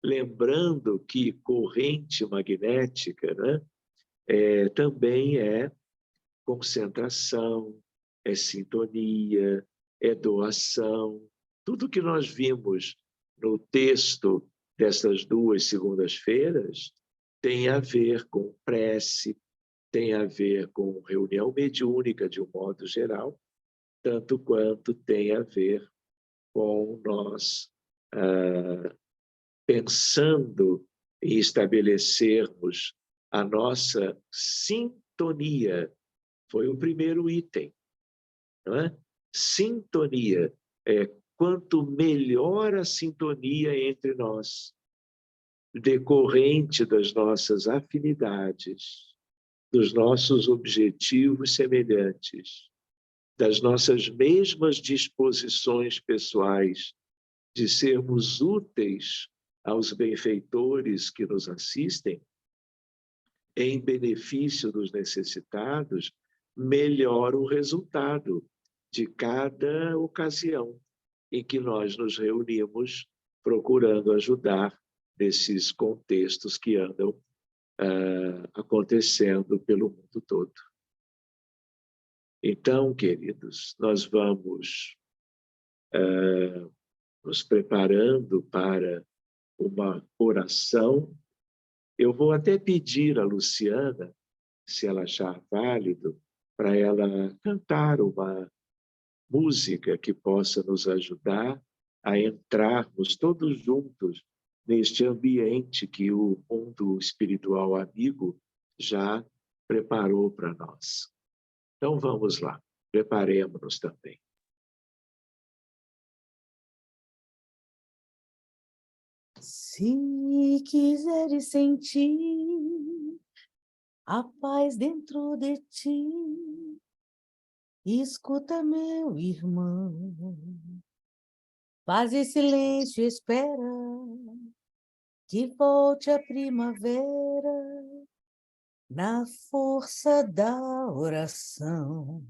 lembrando que corrente magnética, né, também é concentração, é sintonia, é doação. Tudo que nós vimos no texto dessas 2 segundas-feiras tem a ver com prece, tem a ver com reunião mediúnica de um modo geral, tanto quanto tem a ver com nós pensando em estabelecermos a nossa sintonia. Foi o primeiro item, não é? Sintonia. Quanto melhor a sintonia entre nós, decorrente das nossas afinidades, dos nossos objetivos semelhantes, das nossas mesmas disposições pessoais de sermos úteis aos benfeitores que nos assistem, em benefício dos necessitados, melhora o resultado de cada ocasião em que nós nos reunimos procurando ajudar nesses contextos que andam acontecendo pelo mundo todo. Então, queridos, nós vamos nos preparando para uma oração. Eu vou até pedir a Luciana, se ela achar válido, para ela cantar uma música que possa nos ajudar a entrarmos todos juntos neste ambiente que o mundo espiritual amigo já preparou para nós. Então vamos lá, preparemos-nos também. Se quiseres sentir a paz dentro de ti, escuta, meu irmão, faz em silêncio, espera que volte a primavera na força da oração.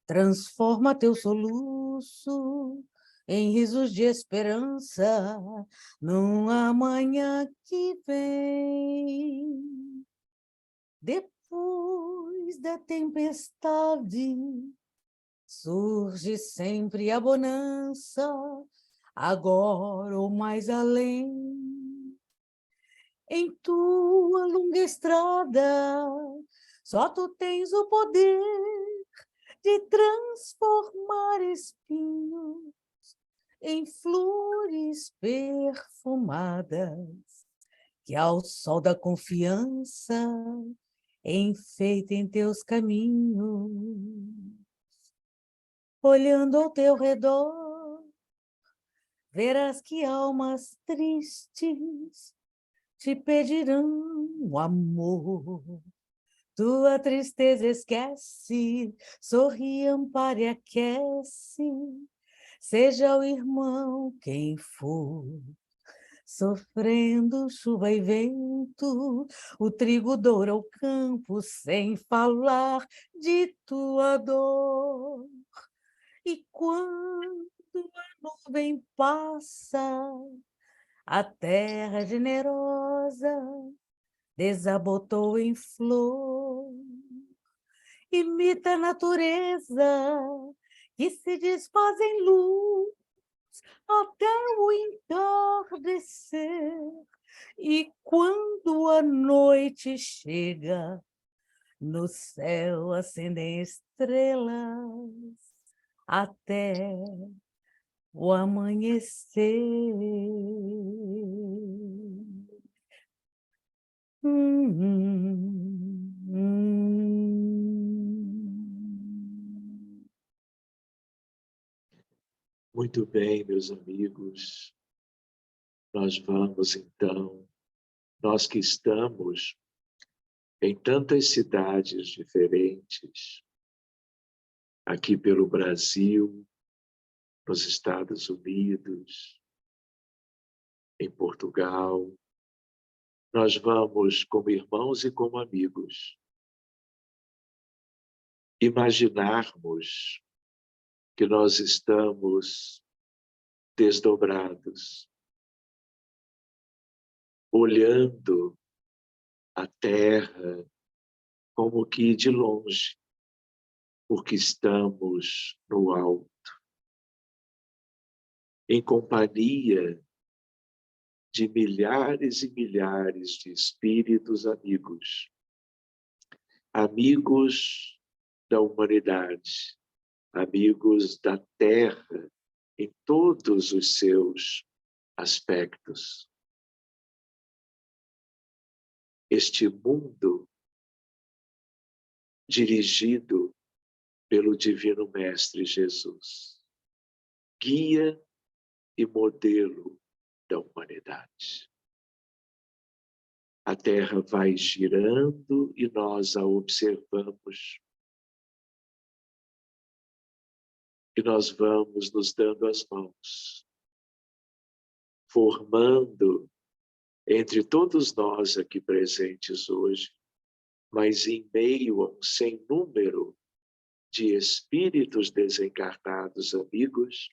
Transforma teu soluço em risos de esperança num amanhã que vem. Depois da tempestade surge sempre a bonança, agora ou mais além. Em tua longa estrada, só tu tens o poder de transformar espinhos em flores perfumadas, que ao sol da confiança enfeitem teus caminhos. Olhando ao teu redor, verás que almas tristes te pedirão amor. Tua tristeza esquece, sorri, ampara e aquece, seja o irmão quem for. Sofrendo chuva e vento, o trigo doura o campo, sem falar de tua dor. E quando a nuvem passa, a terra generosa desabotou em flor. Imita a natureza que se desfaz em luz até o entardecer. E quando a noite chega, no céu acendem estrelas até o amanhecer. Muito bem, meus amigos. Nós vamos, então, nós que estamos em tantas cidades diferentes, aqui pelo Brasil, nos Estados Unidos, em Portugal, nós vamos, como irmãos e como amigos, imaginarmos que nós estamos desdobrados, olhando a terra como que de longe, porque estamos no alto, em companhia de milhares e milhares de espíritos amigos, amigos da humanidade, amigos da Terra em todos os seus aspectos. Este mundo dirigido pelo Divino Mestre Jesus, guia e modelo da humanidade. A Terra vai girando e nós a observamos. E nós vamos nos dando as mãos, formando entre todos nós aqui presentes hoje, mas em meio a um sem número de espíritos desencarnados, amigos,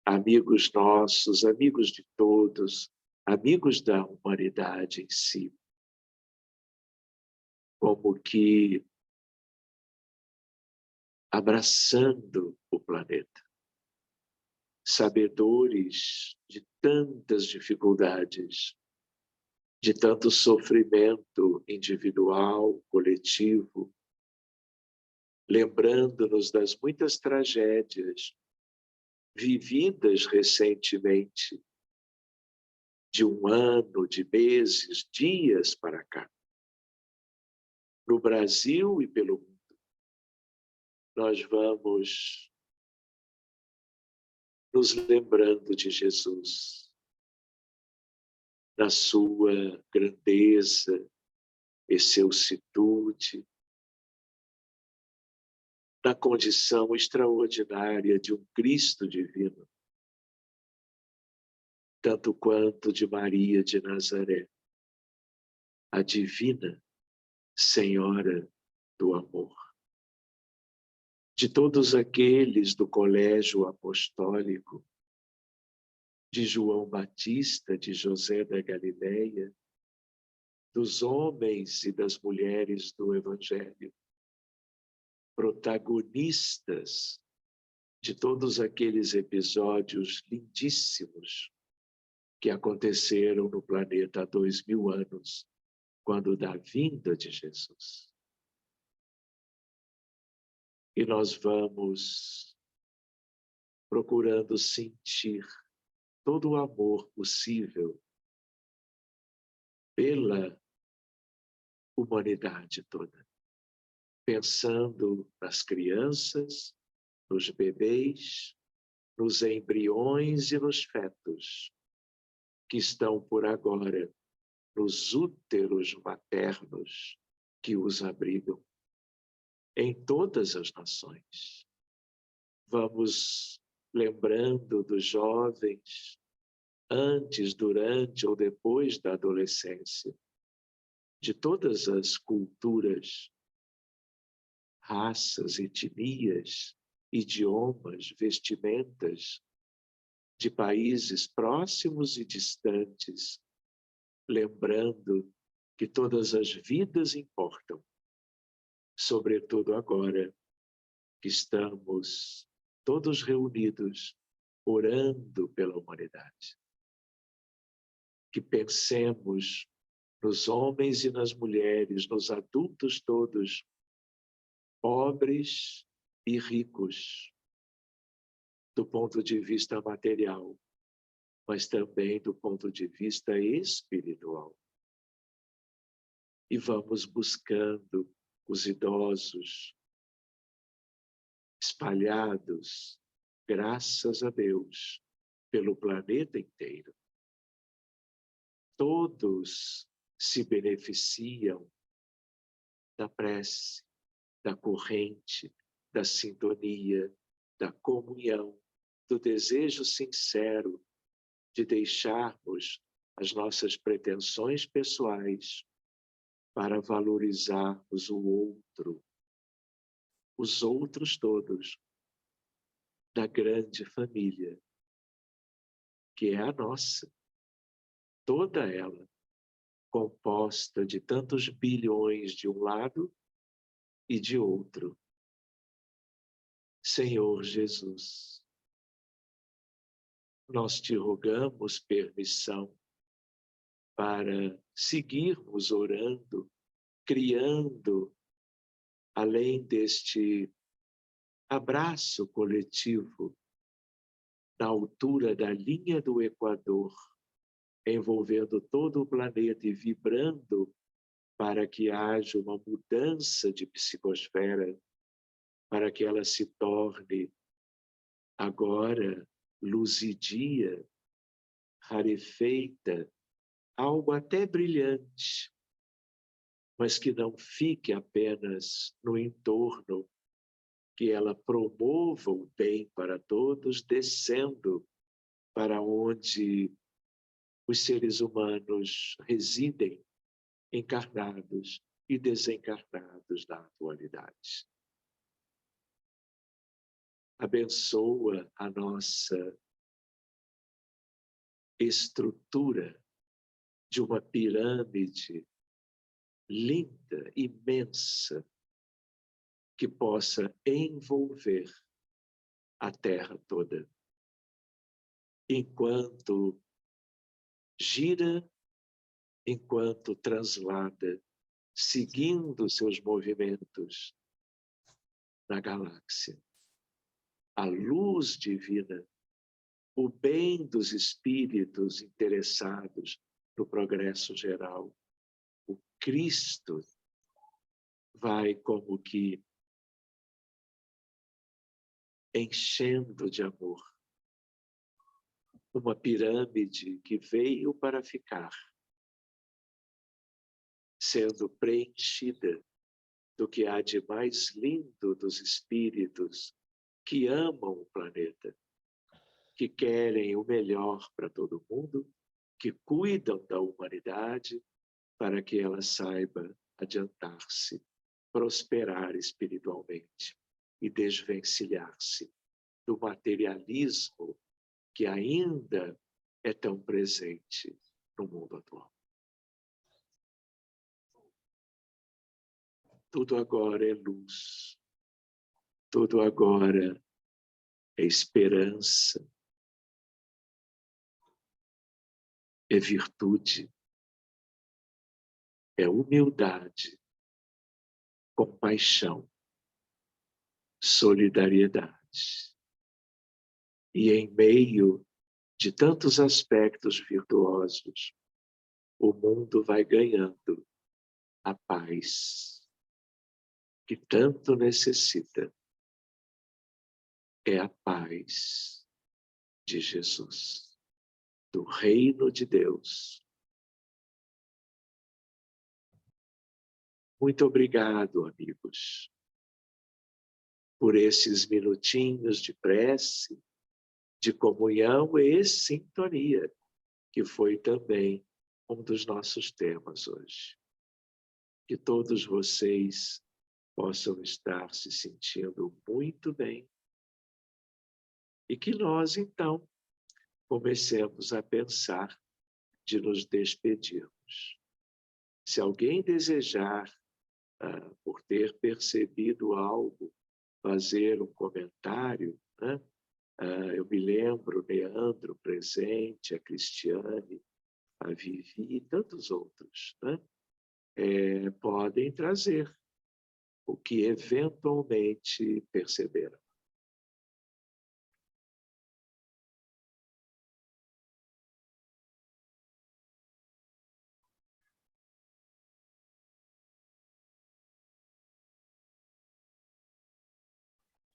amigos nossos, amigos de todos, amigos da humanidade em si. Como que abraçando o planeta, sabedores de tantas dificuldades, de tanto sofrimento individual, coletivo, lembrando-nos das muitas tragédias vividas recentemente, de um ano, de meses, dias para cá. No Brasil e pelo mundo, nós vamos nos lembrando de Jesus, na sua grandeza, excelsitude, na condição extraordinária de um Cristo divino, tanto quanto de Maria de Nazaré, a divina Senhora do Amor. De todos aqueles do Colégio Apostólico, de João Batista, de José da Galileia, dos homens e das mulheres do Evangelho, protagonistas de todos aqueles episódios lindíssimos que aconteceram no planeta há 2000 anos, quando da vinda de Jesus. E nós vamos procurando sentir todo o amor possível pela humanidade toda, pensando nas crianças, nos bebês, nos embriões e nos fetos, que estão por agora nos úteros maternos que os abrigam, em todas as nações. Vamos lembrando dos jovens, antes, durante ou depois da adolescência, de todas as culturas, raças, etnias, idiomas, vestimentas, de países próximos e distantes, lembrando que todas as vidas importam, sobretudo agora que estamos todos reunidos, orando pela humanidade. Que pensemos nos homens e nas mulheres, nos adultos todos, pobres e ricos, do ponto de vista material, mas também do ponto de vista espiritual. E vamos buscando os idosos espalhados, graças a Deus, pelo planeta inteiro. Todos se beneficiam da prece, da corrente, da sintonia, da comunhão, do desejo sincero de deixarmos as nossas pretensões pessoais para valorizarmos o outro, os outros todos, da grande família, que é a nossa, toda ela, composta de tantos bilhões de um lado e de outro. Senhor Jesus, nós te rogamos permissão para seguirmos orando, criando, além deste abraço coletivo, na altura da linha do Equador, envolvendo todo o planeta e vibrando para que haja uma mudança de psicosfera, para que ela se torne agora luz e dia, rarefeita, algo até brilhante, mas que não fique apenas no entorno, que ela promova o bem para todos, descendo para onde os seres humanos residem, encarnados e desencarnados na atualidade. Abençoa a nossa estrutura de uma pirâmide linda, imensa, que possa envolver a Terra toda, enquanto gira, enquanto translada, seguindo seus movimentos na galáxia. A luz divina, o bem dos espíritos interessados no progresso geral, o Cristo vai como que enchendo de amor uma pirâmide que veio para ficar, sendo preenchida do que há de mais lindo dos espíritos que amam o planeta, que querem o melhor para todo mundo, que cuidam da humanidade para que ela saiba adiantar-se, prosperar espiritualmente e desvencilhar-se do materialismo que ainda é tão presente no mundo atual. Tudo agora é luz, tudo agora é esperança, é virtude, é humildade, compaixão, solidariedade. E em meio de tantos aspectos virtuosos, o mundo vai ganhando a paz que tanto necessita. É a paz de Jesus, do reino de Deus. Muito obrigado, amigos, por esses minutinhos de prece, de comunhão e sintonia, que foi também um dos nossos temas hoje. Que todos vocês possam estar se sentindo muito bem e que nós, então, comecemos a pensar de nos despedirmos. Se alguém desejar, por ter percebido algo, fazer um comentário, né? Eu me lembro, Leandro presente, a Cristiane, a Vivi e tantos outros, né? Podem trazer o que eventualmente perceberam.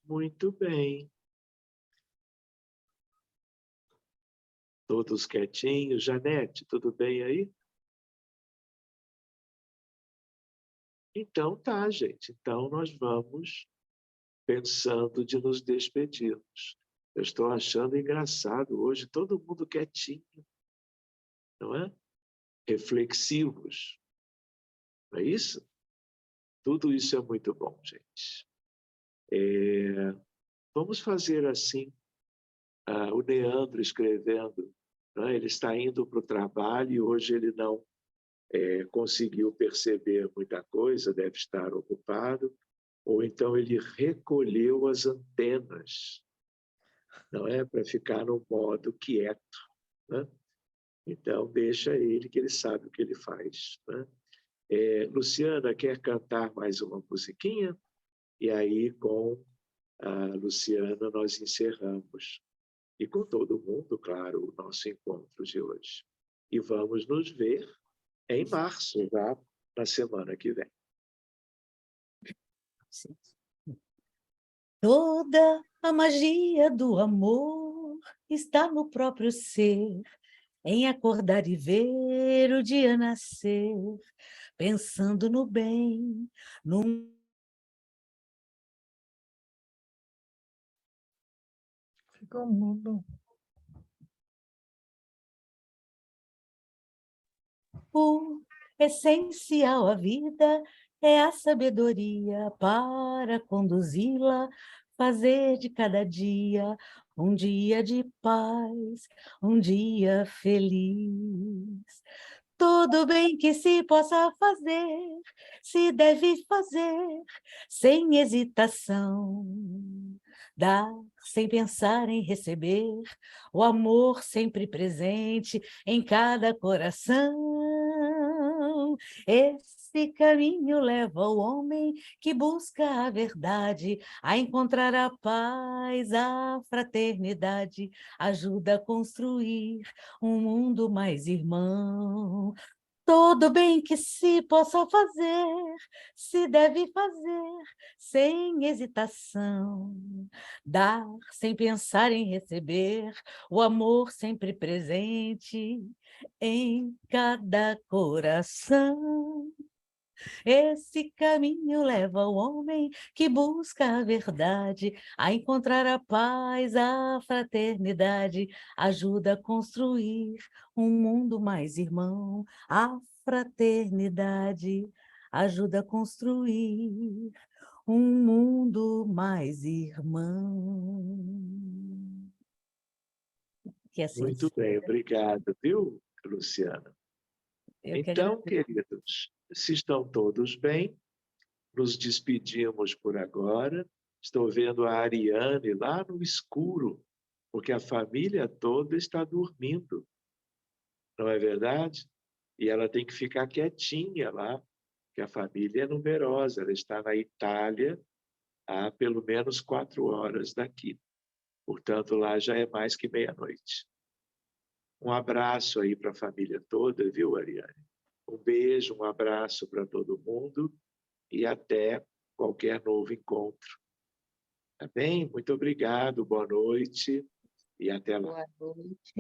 Muito bem. Todos quietinhos. Janete, tudo bem aí? Então tá, gente. Então nós vamos pensando de nos despedirmos. Eu estou achando engraçado hoje, todo mundo quietinho, não é? Reflexivos, não é isso? Tudo isso é muito bom, gente. Vamos fazer assim, o Leandro escrevendo, né? Ele está indo para o trabalho e hoje ele não conseguiu perceber muita coisa, deve estar ocupado, ou então ele recolheu as antenas, não é? Para ficar no modo quieto, né? Então, deixa ele, que ele sabe o que ele faz, né? Luciana, quer cantar mais uma musiquinha? E aí, com a Luciana, nós encerramos. E com todo mundo, claro, o nosso encontro de hoje. E vamos nos ver em março, já na semana que vem. Sim. Toda a magia do amor está no próprio ser, em acordar e ver o dia nascer, pensando no bem, num... Ficou mudo. O essencial à vida é a sabedoria para conduzi-la, fazer de cada dia um dia de paz, um dia feliz. Todo bem que se possa fazer, se deve fazer sem hesitação. Dar sem pensar em receber, o amor sempre presente em cada coração. Esse caminho leva o homem que busca a verdade, a encontrar a paz, a fraternidade, ajuda a construir um mundo mais irmão. Todo bem que se possa fazer, se deve fazer, sem hesitação. Dar sem pensar em receber, o amor sempre presente em cada coração. Esse caminho leva o homem que busca a verdade, a encontrar a paz, a fraternidade, ajuda a construir um mundo mais irmão. A fraternidade ajuda a construir um mundo mais irmão. Que assim Muito bem, obrigado, viu, Luciana? eu que Então, agradeço. queridos, se estão todos bem, nos despedimos por agora. Estou vendo a Ariane lá no escuro, porque a família toda está dormindo, não é verdade? E ela tem que ficar quietinha lá, porque a família é numerosa, ela está na Itália há pelo menos 4 horas daqui. Portanto, lá já é mais que meia-noite. Um abraço aí para a família toda, viu, Ariane? Um beijo, um abraço para todo mundo e até qualquer novo encontro. Tá bem? Muito obrigado, boa noite. e até lá. Boa noite.